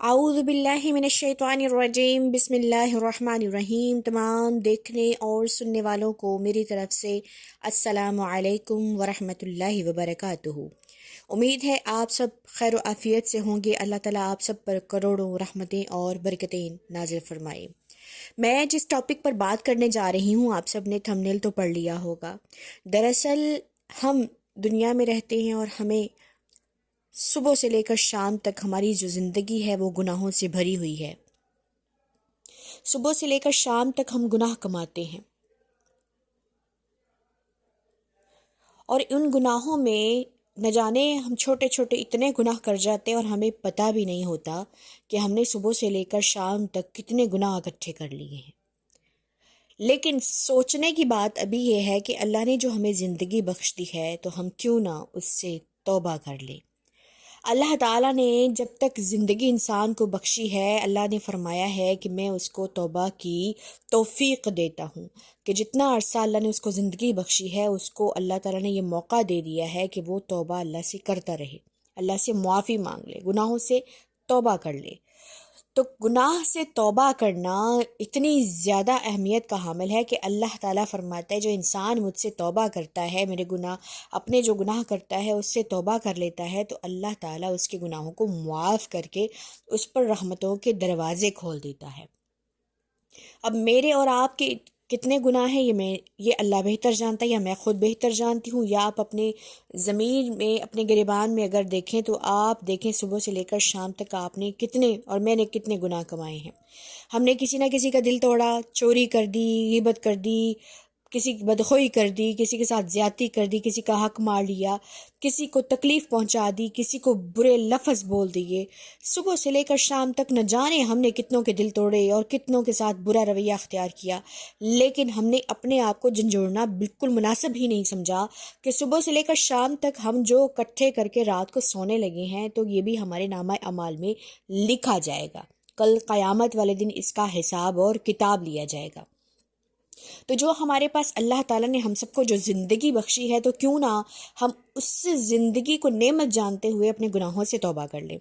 اعوذ باللہ من الشیطان الرجیم بسم اللہ الرحمن الرحیم۔ تمام دیکھنے اور سننے والوں کو میری طرف سے السلام علیکم ورحمۃ اللہ وبرکاتہ۔ امید ہے آپ سب خیر و عافیت سے ہوں گے۔ اللہ تعالیٰ آپ سب پر کروڑوں رحمتیں اور برکتیں نازل فرمائے۔ میں جس ٹاپک پر بات کرنے جا رہی ہوں، آپ سب نے تھمبنیل تو پڑھ لیا ہوگا۔ دراصل ہم دنیا میں رہتے ہیں اور ہمیں صبح سے لے کر شام تک ہماری جو زندگی ہے وہ گناہوں سے بھری ہوئی ہے۔ صبح سے لے کر شام تک ہم گناہ کماتے ہیں، اور ان گناہوں میں نہ جانے ہم چھوٹے چھوٹے اتنے گناہ کر جاتے ہیں اور ہمیں پتہ بھی نہیں ہوتا کہ ہم نے صبح سے لے کر شام تک کتنے گناہ اکٹھے کر لیے ہیں۔ لیکن سوچنے کی بات ابھی یہ ہے کہ اللہ نے جو ہمیں زندگی بخش دی ہے تو ہم کیوں نہ اس سے توبہ کر لیں۔ اللہ تعالیٰ نے جب تک زندگی انسان کو بخشی ہے، اللہ نے فرمایا ہے کہ میں اس کو توبہ کی توفیق دیتا ہوں، کہ جتنا عرصہ اللہ نے اس کو زندگی بخشی ہے، اس کو اللہ تعالیٰ نے یہ موقع دے دیا ہے کہ وہ توبہ اللہ سے کرتا رہے، اللہ سے معافی مانگ لے، گناہوں سے توبہ کر لے۔ تو گناہ سے توبہ کرنا اتنی زیادہ اہمیت کا حامل ہے کہ اللہ تعالیٰ فرماتا ہے جو انسان مجھ سے توبہ کرتا ہے، میرے گناہ اپنے جو گناہ کرتا ہے اس سے توبہ کر لیتا ہے، تو اللہ تعالیٰ اس کے گناہوں کو معاف کر کے اس پر رحمتوں کے دروازے کھول دیتا ہے۔ اب میرے اور آپ کے کتنے گناہ ہیں یہ اللہ بہتر جانتا ہے، یا میں خود بہتر جانتی ہوں، یا آپ اپنے ضمیر میں اپنے گریبان میں اگر دیکھیں تو آپ دیکھیں صبح سے لے کر شام تک آپ نے کتنے اور میں نے کتنے گناہ کمائے ہیں۔ ہم نے کسی نہ کسی کا دل توڑا، چوری کر دی، غیبت کر دی، کسی کی بدخوئی کر دی، کسی کے ساتھ زیادتی کر دی، کسی کا حق مار لیا، کسی کو تکلیف پہنچا دی، کسی کو برے لفظ بول دیے۔ صبح سے لے کر شام تک نہ جانے ہم نے کتنوں کے دل توڑے اور کتنوں کے ساتھ برا رویہ اختیار کیا، لیکن ہم نے اپنے آپ کو جھنجھوڑنا بالکل مناسب ہی نہیں سمجھا کہ صبح سے لے کر شام تک ہم جو اکٹھے کر کے رات کو سونے لگے ہیں تو یہ بھی ہمارے نامہ اعمال میں لکھا جائے گا۔ کل قیامت والے دن اس کا حساب اور کتاب لیا جائے گا۔ تو جو ہمارے پاس اللہ تعالیٰ نے ہم سب کو جو زندگی بخشی ہے، تو کیوں نہ ہم اس زندگی کو نعمت جانتے ہوئے اپنے گناہوں سے توبہ کر لیں۔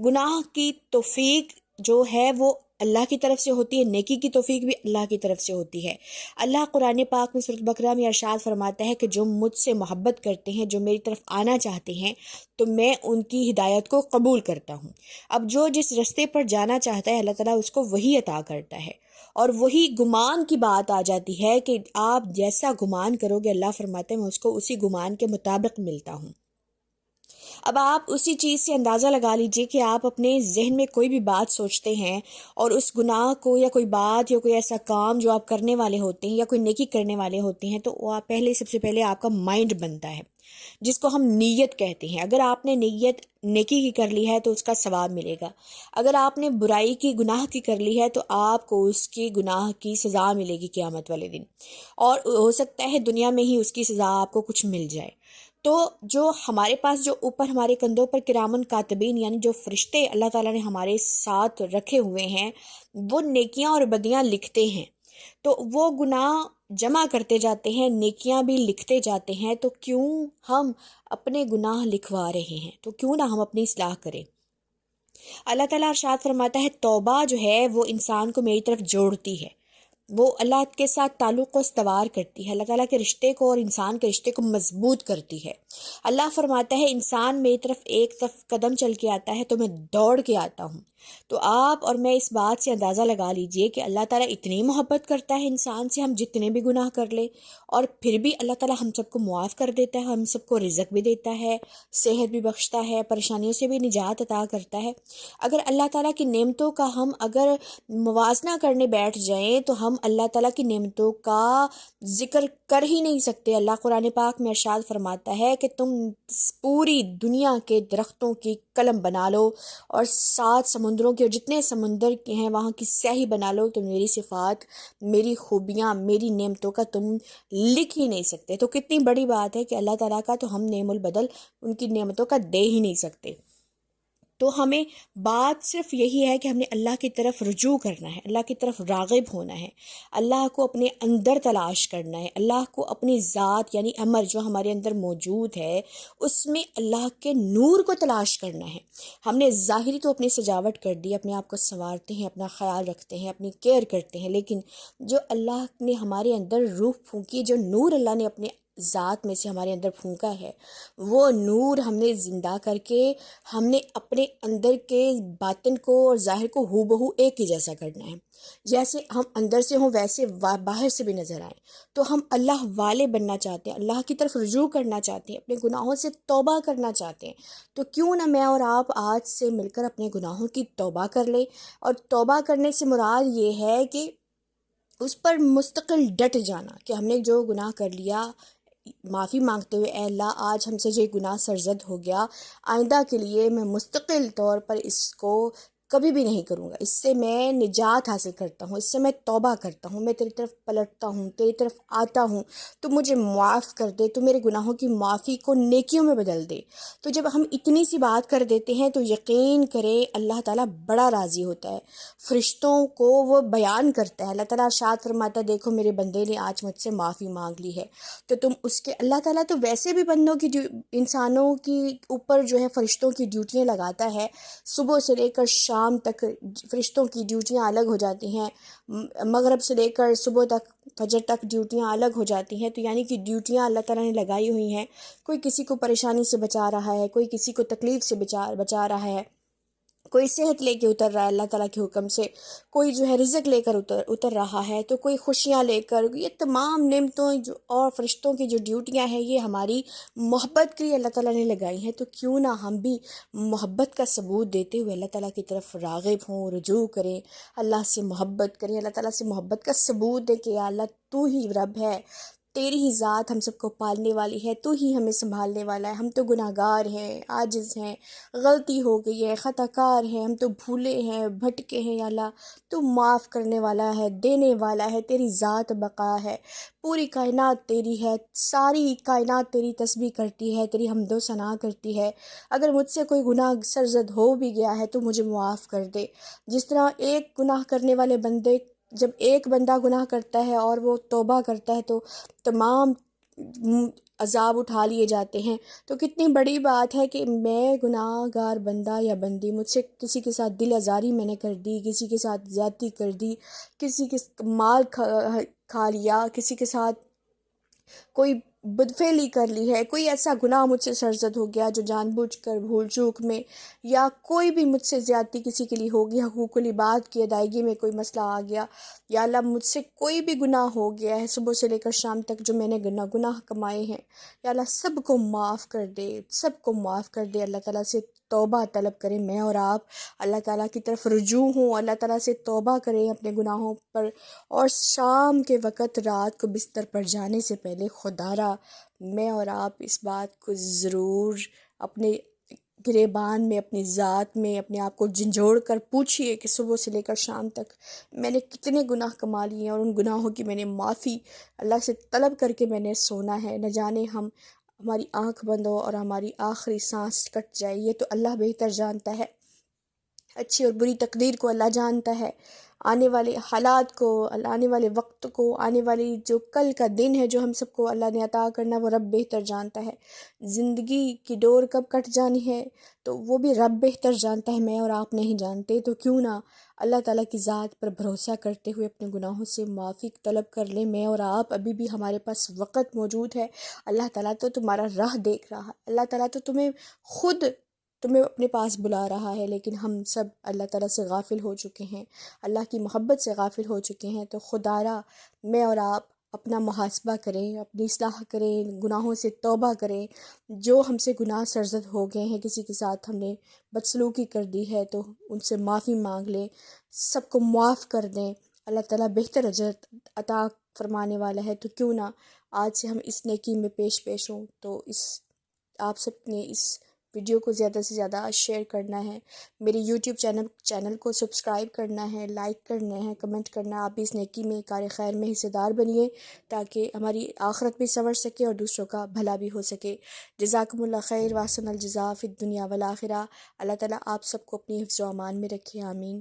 گناہ کی توفیق جو ہے وہ اللہ کی طرف سے ہوتی ہے، نیکی کی توفیق بھی اللہ کی طرف سے ہوتی ہے۔ اللہ قرآن پاک میں سورۃ بقرہ میں ارشاد فرماتا ہے کہ جو مجھ سے محبت کرتے ہیں، جو میری طرف آنا چاہتے ہیں، تو میں ان کی ہدایت کو قبول کرتا ہوں۔ اب جو جس رستے پر جانا چاہتا ہے، اللہ تعالیٰ اس کو وہی عطا کرتا ہے، اور وہی گمان کی بات آ جاتی ہے کہ آپ جیسا گمان کرو گے، اللہ فرماتے ہیں میں اس کو اسی گمان کے مطابق ملتا ہوں۔ اب آپ اسی چیز سے اندازہ لگا لیجئے کہ آپ اپنے ذہن میں کوئی بھی بات سوچتے ہیں اور اس گناہ کو یا کوئی بات یا کوئی ایسا کام جو آپ کرنے والے ہوتے ہیں یا کوئی نیکی کرنے والے ہوتے ہیں، تو وہ سب سے پہلے آپ کا مائنڈ بنتا ہے، جس کو ہم نیت کہتے ہیں۔ اگر آپ نے نیت نیکی کی کر لی ہے تو اس کا ثواب ملے گا، اگر آپ نے برائی کی گناہ کی کر لی ہے تو آپ کو اس کی گناہ کی سزا ملے گی قیامت والے دن، اور ہو سکتا ہے دنیا میں ہی اس کی سزا آپ کو کچھ مل جائے۔ تو جو ہمارے پاس جو اوپر ہمارے کندھوں پر کرامن کاتبین یعنی جو فرشتے اللہ تعالیٰ نے ہمارے ساتھ رکھے ہوئے ہیں، وہ نیکیاں اور بدیاں لکھتے ہیں، تو وہ گناہ جمع کرتے جاتے ہیں، نیکیاں بھی لکھتے جاتے ہیں۔ تو کیوں ہم اپنے گناہ لکھوا رہے ہیں؟ تو کیوں نہ ہم اپنی اصلاح کریں؟ اللہ تعالیٰ ارشاد فرماتا ہے توبہ جو ہے وہ انسان کو میری طرف جوڑتی ہے، وہ اللہ کے ساتھ تعلق کو استوار کرتی ہے، اللہ تعالیٰ کے رشتے کو اور انسان کے رشتے کو مضبوط کرتی ہے۔ اللہ فرماتا ہے انسان میری طرف ایک قدم چل کے آتا ہے تو میں دوڑ کے آتا ہوں۔ تو آپ اور میں اس بات سے اندازہ لگا لیجئے کہ اللہ تعالیٰ اتنی محبت کرتا ہے انسان سے، ہم جتنے بھی گناہ کر لیں اور پھر بھی اللہ تعالیٰ ہم سب کو معاف کر دیتا ہے، ہم سب کو رزق بھی دیتا ہے، صحت بھی بخشتا ہے، پریشانیوں سے بھی نجات عطا کرتا ہے۔ اگر اللہ تعالیٰ کی نعمتوں کا ہم اگر موازنہ کرنے بیٹھ جائیں تو ہم اللہ تعالیٰ کی نعمتوں کا ذکر کر ہی نہیں سکتے۔ اللہ قرآن پاک میں ارشاد فرماتا ہے کہ تم پوری دنیا کے درختوں کی قلم بنا لو اور 7 سمندروں کے اور جتنے سمندر کے ہیں وہاں کی سیاہی بنا لو، تو میری صفات، میری خوبیاں، میری نعمتوں کا تم لکھ ہی نہیں سکتے۔ تو کتنی بڑی بات ہے کہ اللہ تعالیٰ کا تو ہم نعم البدل ان کی نعمتوں کا دے ہی نہیں سکتے۔ تو ہمیں بات صرف یہی ہے کہ ہم نے اللہ کی طرف رجوع کرنا ہے، اللہ کی طرف راغب ہونا ہے، اللہ کو اپنے اندر تلاش کرنا ہے، اللہ کو اپنی ذات یعنی امر جو ہمارے اندر موجود ہے اس میں اللہ کے نور کو تلاش کرنا ہے۔ ہم نے ظاہری تو اپنی سجاوٹ کر دی، اپنے آپ کو سنوارتے ہیں، اپنا خیال رکھتے ہیں، اپنی کیئر کرتے ہیں، لیکن جو اللہ نے ہمارے اندر روح پھونکی، جو نور اللہ نے اپنے ذات میں سے ہمارے اندر پھونکا ہے، وہ نور ہم نے زندہ کر کے ہم نے اپنے اندر کے باطن کو اور ظاہر کو ہو بہو ایک ہی جیسا کرنا ہے۔ جیسے ہم اندر سے ہوں ویسے باہر سے بھی نظر آئیں۔ تو ہم اللہ والے بننا چاہتے ہیں، اللہ کی طرف رجوع کرنا چاہتے ہیں، اپنے گناہوں سے توبہ کرنا چاہتے ہیں، تو کیوں نہ میں اور آپ آج سے مل کر اپنے گناہوں کی توبہ کر لیں۔ اور توبہ کرنے سے مراد یہ ہے کہ اس پر مستقل ڈٹ جانا کہ ہم نے جو گناہ کر لیا، معافی مانگتے ہوئے اے اللہ آج ہم سے یہ گناہ سرزد ہو گیا، آئندہ کے لیے میں مستقل طور پر اس کو کبھی بھی نہیں کروں گا، اس سے میں نجات حاصل کرتا ہوں، اس سے میں توبہ کرتا ہوں، میں تیری طرف پلٹتا ہوں، تیری طرف آتا ہوں، تو مجھے معاف کر دے، تو میرے گناہوں کی معافی کو نیکیوں میں بدل دے۔ تو جب ہم اتنی سی بات کر دیتے ہیں تو یقین کریں اللہ تعالیٰ بڑا راضی ہوتا ہے، فرشتوں کو وہ بیان کرتا ہے، اللہ تعالیٰ ارشاد فرماتا ہے دیکھو میرے بندے نے آج مجھ سے معافی مانگ لی ہے، تو تم اس کے اللہ تعالیٰ تو ویسے بھی بندوں کی انسانوں کی اوپر جو ہے فرشتوں کی ڈیوٹیاں لگاتا ہے، صبح سے لے کر شام تک فرشتوں کی ڈیوٹیاں الگ ہو جاتی ہیں، مغرب سے لے کر صبح تک فجر تک ڈیوٹیاں الگ ہو جاتی ہیں، تو یعنی کہ ڈیوٹیاں اللہ تعالیٰ نے لگائی ہوئی ہیں، کوئی کسی کو پریشانی سے بچا رہا ہے، کوئی کسی کو تکلیف سے بچا رہا ہے، کوئی صحت لے کے اتر رہا ہے اللہ تعالیٰ کے حکم سے، کوئی جو ہے رزق لے کر اتر رہا ہے، تو کوئی خوشیاں لے کر، یہ تمام نعمتوں جو اور فرشتوں کی جو ڈیوٹیاں ہیں یہ ہماری محبت کے لیے اللہ تعالیٰ نے لگائی ہیں، تو کیوں نہ ہم بھی محبت کا ثبوت دیتے ہوئے اللہ تعالیٰ کی طرف راغب ہوں، رجوع کریں، اللہ سے محبت کریں، اللہ تعالیٰ سے محبت کا ثبوت دیں کہ یا اللہ تو ہی رب ہے، تیری ہی ذات ہم سب کو پالنے والی ہے، تو ہی ہمیں سنبھالنے والا ہے، ہم تو گناہ گار ہیں، عاجز ہیں، غلطی ہو گئی ہے، خطا کار ہیں، ہم تو بھولے ہیں، بھٹکے ہیں، یا اللہ تو معاف کرنے والا ہے، دینے والا ہے، تیری ذات بقا ہے، پوری کائنات تیری ہے، ساری کائنات تیری تسبیح کرتی ہے، تیری حمد و ثنا کرتی ہے، اگر مجھ سے کوئی گناہ سرزد ہو بھی گیا ہے تو مجھے معاف کر دے۔ جس طرح ایک گناہ کرنے والے بندے، جب ایک بندہ گناہ کرتا ہے اور وہ توبہ کرتا ہے تو تمام عذاب اٹھا لیے جاتے ہیں، تو کتنی بڑی بات ہے کہ میں گناہ گار بندہ یا بندی، مجھ سے کسی کے ساتھ دل آزاری میں نے کر دی، کسی کے ساتھ زیادتی کر دی، کسی کے مال کھا لیا، کسی کے ساتھ کوئی بدفعلی کر لی ہے، کوئی ایسا گناہ مجھ سے سرزد ہو گیا جو جان بوجھ کر بھول چوک میں، یا کوئی بھی مجھ سے زیادتی کسی کے لیے ہوگی، حقوق العباد کی ادائیگی میں کوئی مسئلہ آ گیا، یا اللہ مجھ سے کوئی بھی گناہ ہو گیا ہے صبح سے لے کر شام تک جو میں نے گناہ کمائے ہیں، یا اللہ سب کو معاف کر دے، سب کو معاف کر دے۔ اللہ تعالیٰ سے توبہ طلب کریں، میں اور آپ اللہ تعالیٰ کی طرف رجوع ہوں، اللہ تعالیٰ سے توبہ کریں اپنے گناہوں پر، اور شام کے وقت رات کو بستر پر جانے سے پہلے خدا را میں اور آپ اس بات کو ضرور اپنے گریبان میں، اپنی ذات میں اپنے آپ کو جھنجھوڑ کر پوچھئے کہ صبح سے لے کر شام تک میں نے کتنے گناہ کما لیے ہیں، اور ان گناہوں کی میں نے معافی اللہ سے طلب کر کے میں نے سونا ہے، نہ جانے ہماری آنکھ بند ہو اور ہماری آخری سانس کٹ جائے، یہ تو اللہ بہتر جانتا ہے، اچھی اور بری تقدیر کو اللہ جانتا ہے، آنے والے حالات کو، آنے والے وقت کو، آنے والی جو کل کا دن ہے جو ہم سب کو اللہ نے عطا کرنا، وہ رب بہتر جانتا ہے، زندگی کی ڈور کب کٹ جانی ہے تو وہ بھی رب بہتر جانتا ہے، میں اور آپ نہیں جانتے، تو کیوں نہ اللہ تعالیٰ کی ذات پر بھروسہ کرتے ہوئے اپنے گناہوں سے معافی طلب کر لیں۔ میں اور آپ ابھی بھی ہمارے پاس وقت موجود ہے، اللہ تعالیٰ تو تمہارا راہ دیکھ رہا ہے، اللہ تعالیٰ تو تمہیں اپنے پاس بلا رہا ہے، لیکن ہم سب اللہ تعالیٰ سے غافل ہو چکے ہیں، اللہ کی محبت سے غافل ہو چکے ہیں، تو خدا را میں اور آپ اپنا محاسبہ کریں، اپنی اصلاح کریں، گناہوں سے توبہ کریں، جو ہم سے گناہ سرزد ہو گئے ہیں، کسی کے ساتھ ہم نے بدسلوکی کر دی ہے تو ان سے معافی مانگ لیں، سب کو معاف کر دیں، اللہ تعالیٰ بہتر اجر عطا فرمانے والا ہے، تو کیوں نہ آج سے ہم اس نیکی میں پیش ہوں۔ تو آپ سب نے اس ویڈیو کو زیادہ سے زیادہ شیئر کرنا ہے، میری یوٹیوب چینل کو سبسکرائب کرنا ہے، لائک کرنا ہے، کمنٹ کرنا ہے۔ آپ بھی اس نیکی میں، کار خیر میں حصہ دار بنیے تاکہ ہماری آخرت بھی سنور سکے اور دوسروں کا بھلا بھی ہو سکے۔ جزاکم اللہ خیر، واحسن الجزاء فی الدنیا والآخرہ۔ اللہ تعالیٰ آپ سب کو اپنی حفظ و امان میں رکھے، آمین۔